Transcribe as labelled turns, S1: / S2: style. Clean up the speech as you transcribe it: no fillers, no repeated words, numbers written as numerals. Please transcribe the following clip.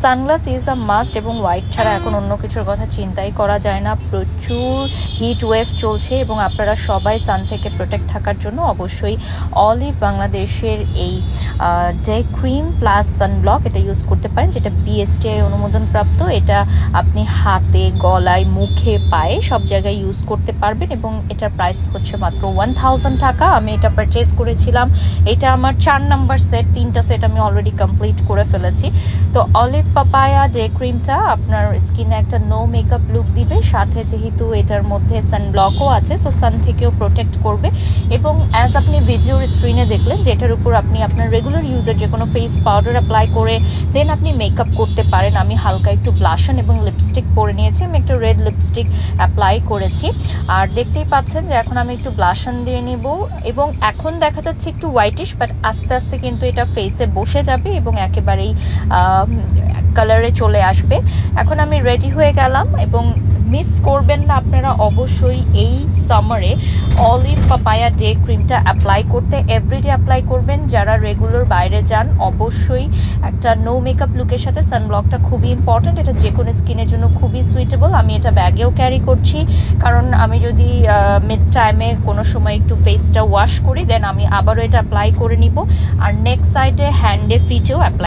S1: Sunglass is a must, এবং white ছাড়া এখন অন্য কিছুর কথা চিন্তাই করা যায় না। প্রচুর হিট ওয়েভ চলছে এবং আপনারা সবাই সান থেকে প্রোটেক্ট থাকার জন্য অবশ্যই অলিভ বাংলাদেশের এই ডে ক্রিম প্লাস সানব্লক এটা ইউজ করতে পারেন, যেটা BSTI অনুমোদনপ্রাপ্ত। এটা আপনি হাতে, গলায়, মুখে, পায়ে সব জায়গায় ইউজ করতে পারবেন এবং এটার প্রাইস হচ্ছে মাত্র 1000 টাকা। আমি এটা পারচেজ করেছিলাম। এটা আমার 4 নাম্বার সেট, 3টা সেট আমি অলরেডি কমপ্লিট করে ফেলেছি। তো অলিভ পাপায়া ডে ক্রিমটা আপনার স্কিনে একটা নো মেকআপ লুক দিবে, সাথে যেহেতু এটার মধ্যে সানব্লকও আছে, সো সান থেকেও প্রোটেক্ট করবে। এবং অ্যাজ আপনি ভিডিওর স্ক্রিনে দেখলেন যে এটার উপর আপনি আপনার রেগুলার ইউজের যে কোনো ফেস পাউডার অ্যাপ্লাই করে দেন আপনি মেকআপ করতে পারেন। আমি হালকা একটু ব্লাশন এবং লিপস্টিক পরে নিয়েছি, আমি একটা রেড লিপস্টিক অ্যাপ্লাই করেছি। আর দেখতেই পাচ্ছেন যে এখন আমি একটু ব্লাশন দিয়ে নিব, এবং এখন দেখা যাচ্ছে একটু হোয়াইটিশ, বাট আস্তে আস্তে কিন্তু এটা ফেসে বসে যাবে এবং একেবারেই কালারে চলে আসবে। এখন আমি রেডি হয়ে গেলাম, এবং মিস করবেন না আপনারা অবশ্যই এই সামারে অলিভ পাপায়া ডে ক্রিমটা অ্যাপ্লাই করতে। এভরিডে অ্যাপ্লাই করবেন। যারা রেগুলার বাইরে যান অবশ্যই একটা নো মেকআপ লুকের সাথে সানব্লকটা খুবই ইম্পর্ট্যান্ট। এটা যে কোনো স্কিনের জন্য খুবই সুইটেবল। আমি এটা ব্যাগেও ক্যারি করছি, কারণ আমি যদি মিড টাইমে কোনো সময় একটু ফেসটা ওয়াশ করি দেন আমি আবারও এটা অ্যাপ্লাই করে নিব। আর নেক্সট সাইডে, হ্যান্ডে, ফিটেও অ্যাপ্লাই